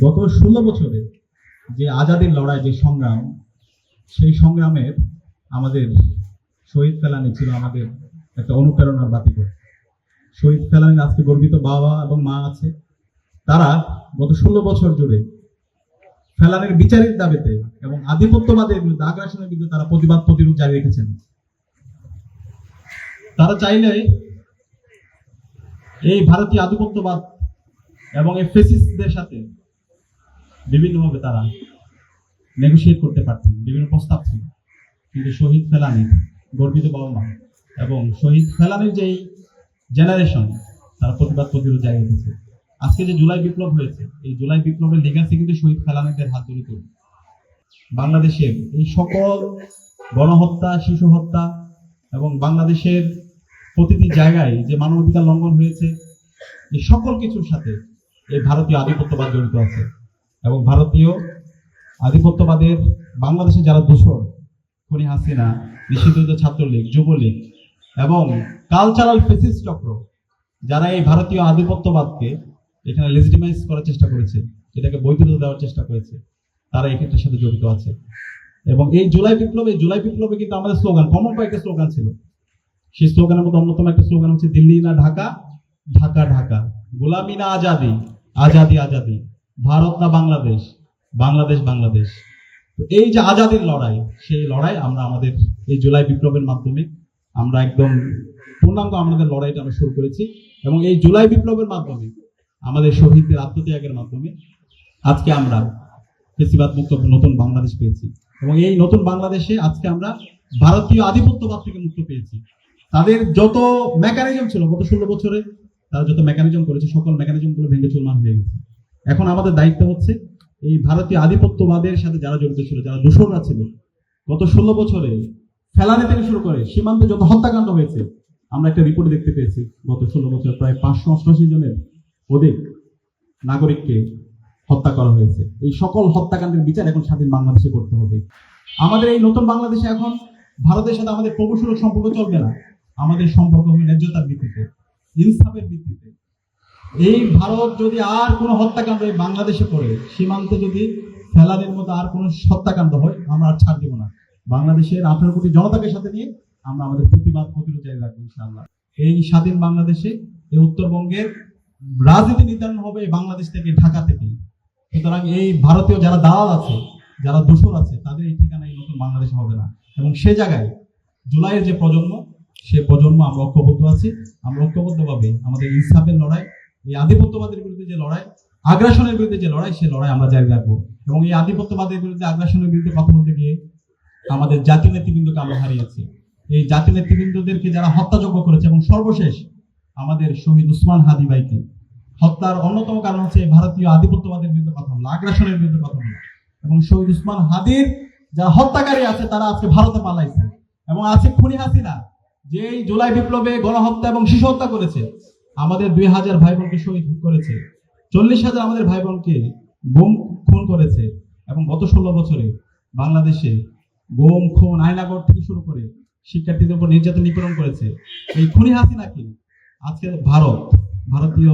গত 16 বছরে যে আজাদির লড়াই, যে সংগ্রাম, সেই সংগ্রামের আমাদের শহীদ ফেলানি ছিল আমাদের একটা অনুপ্রেরণার বাতিঘর। শহীদ ফেলানির আজকে গর্বিত বাবা এবং মা আছে। তারা গত 16 বছর জুড়ে ফেলানির বিচারের দাবিতে এবং আধিপত্যবাদের বিরুদ্ধে, আগ্রাসনের বিরুদ্ধে তারা প্রতিবাদ প্রতিরোধ জারি রেখেছেন। তারা চাইলে এই ভারতীয় আধিপত্যবাদ এবং এই ফেসিস্টদের সাথে বিভিন্নভাবে তারা নেগোশিয়েট করতে পারতেন, বিভিন্ন প্রস্তাব ছিল, কিন্তু শহীদ ফেলানি গর্বিত বাবা মা এবং শহীদ ফেলানির যেই জেনারেশন, তারা প্রতিবাদ প্রতিরোধ জারি রেখেছে। আজকে যে জুলাই বিপ্লব হয়েছে, এই জুলাই বিপ্লবের লেগাসি কিন্তু শহীদ ফেলানিদের হাত ধরে তৈরি। বাংলাদেশের এই সকল গণহত্যা, শিশু হত্যা এবং বাংলাদেশের প্রতিটি জায়গায় যে মানবাধিকার লঙ্ঘন হয়েছে, এই সকল কিছুর সাথে এই ভারতীয় আধিপত্যবাদ জড়িত আছে। এবং ভারতীয় আধিপত্যবাদের বাংলাদেশে যারা দোষর, খুনি হাসিনা, নিষিদ্ধ ছাত্রলীগ, যুবলীগ এবং কালচারাল ফেসিস্ট চক্র, যারা এই ভারতীয় আধিপত্যবাদকে এখানে লেজিটিমাইজ করার চেষ্টা করেছে, এটাকে বৈধতা দেওয়ার চেষ্টা করেছে, তারা এই ক্ষেত্রের সাথে জড়িত আছে। এবং এই জুলাই বিপ্লবে কিন্তু আমাদের স্লোগান, কমন কয়েকটা স্লোগান ছিল। সেই স্লোগানের মধ্যে অন্যতম একটা স্লোগান হচ্ছে দিল্লি না ঢাকা, ঢাকা ঢাকা, গোলামি না আজাদি, আজাদি আজাদি, ভারত না বাংলাদেশ, বাংলাদেশ বাংলাদেশ। তো এই যে আজাদির লড়াই, সেই লড়াই আমরা আমাদের এই জুলাই বিপ্লবের মাধ্যমে আমরা একদম পূর্ণাঙ্গ আমাদের লড়াইটা আমরা শুরু করেছি। এবং এই জুলাই বিপ্লবের মাধ্যমে আমাদের শহীদদের আত্মত্যাগের মাধ্যমে আজকে আমরা ফেসিবাদ মুক্ত নতুন বাংলাদেশ পেয়েছি। এবং এই নতুন বাংলাদেশে আজকে আমরা ভারতীয় আধিপত্যবাদ থেকে মুক্ত পেয়েছি। তাদের যত মেকানিজম ছিল গত 16 বছরে, তারা যত মেকানিজম করেছে, সকল মেকানিজম গুলো ভেঙে চুরমার হয়ে গেছে। এখন আমাদের দায়িত্ব হচ্ছে এই ভারতীয় আধিপত্যবাদের সাথে যারা জড়িত ছিল, যারা দোষররা ছিল, গত 16 বছরে ফেলানি থেকে শুরু করে সীমান্তে যত হত্যাকাণ্ড হয়েছে, আমরা একটা রিপোর্টে দেখতে পেয়েছি গত 16 বছর প্রায় 588 জনের অধিক নাগরিককে হত্যা করা হয়েছে। এই সকল হত্যাকাণ্ডের বিচার এখন স্বাধীন বাংলাদেশে করতে হবে। আমাদের এই নতুন বাংলাদেশে এখন ভারতের সাথে আমাদের প্রভুসুলভ সম্পর্ক চলবে না, আমাদের সম্পর্ক হবে ন্যায্যতার ভিত্তিতে, ইনসাফের ভিত্তিতে। এই ভারত যদি আর কোনো হত্যাকাণ্ড এই বাংলাদেশে করে, সীমান্তে যদি ফেলানির মতো আর কোনো হত্যাকাণ্ড হয়, আমরা আর ছাড় দিব না। বাংলাদেশের 18 কোটি জনতাকে সাথে নিয়ে আমরা আমাদের প্রতিবাদ প্রতিরোধ জারি রাখবো ইনশাআল্লাহ। এই স্বাধীন বাংলাদেশে এই উত্তরবঙ্গের রাজনীতি নির্ধারণ হবে এই বাংলাদেশ থেকে, ঢাকা থেকে। সুতরাং এই ভারতীয় যারা দালাল আছে, যারা দোষর আছে, তাদের এই ঠিকানা এই নতুন বাংলাদেশে হবে না। এবং সে জায়গায় জুলাইয়ের যে প্রজন্ম, সে প্রজন্ম আমরা ঐক্যবদ্ধ আছি। আমরা ঐক্যবদ্ধভাবে আমাদের ইনসাফের লড়াই, এই আধিপত্যবাদের বিরুদ্ধে যে লড়াই, আগ্রাসনের বিরুদ্ধে যে লড়াই, সে লড়াই আমরা জারি রাখবো। এবং এই আধিপত্যবাদের বিরুদ্ধে, আগ্রাসনের বিরুদ্ধে কথা বলতে গিয়ে আমাদের জাতীয় নেতৃবৃন্দকে আমরা হারিয়েছি। এই জাতীয় নেতৃবৃন্দদেরকে যারা হত্যাযজ্ঞ করেছে, এবং সর্বশেষ আমাদের শহীদ উসমান হাদি ভাইকে হত্যার অন্যতম কারণ হচ্ছে ভারতীয় আধিপত্যবাদের বিরুদ্ধে কথা বলা, আগ্রাসনের বিরুদ্ধে কথা বলা। এবং শহীদ উসমান হাদির যারা হত্যাকারী আছে, তারা আজকে ভারতে পালাইছে। এবং আছে খুনি হাসিনা, যে এই জুলাই বিপ্লবে গণহত্যা এবং শিশু হত্যা করেছে, আমাদের 2000 ভাই বোনকে শহীদ করেছে, 40,000 আমাদের ভাই বোনকে গুম খুন করেছে। এবং গত 16 বছরে বাংলাদেশে গুম খুন, আয়নাগর থেকে শুরু করে শিক্ষার্থীদের উপর নির্যাতন নিপীড়ন করেছে। এই খুনি হাসিনাকে আজকে ভারতীয়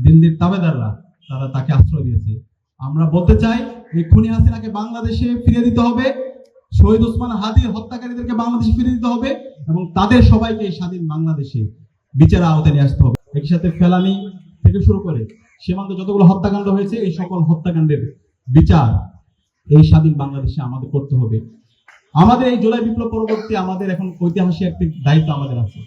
দিল্লির তাবেদাররা তারা তাকে আশ্রয় দিয়েছে। আমরা বলতে চাই, এই খুনি হাসিনাকে বাংলাদেশে ফিরিয়ে দিতে হবে, শহীদ উসমান হাদির হত্যাকারীদেরকে বাংলাদেশে ফিরিয়ে দিতে হবে, এবং তাদের সবাইকে এই স্বাধীন বাংলাদেশে বিচারের আওতায় নিয়ে আসতে হবে। একই সাথে ফেলানি থেকে শুরু করে সীমান্তে যতগুলো হত্যাকাণ্ড হয়েছে, এই সকল হত্যাকাণ্ডের বিচার এই স্বাধীন বাংলাদেশে আমাদের করতে হবে। আমাদের এই জুলাই বিপ্লব পরবর্তী আমাদের এখন ঐতিহাসিক একটি দায়িত্ব আমাদের আছে।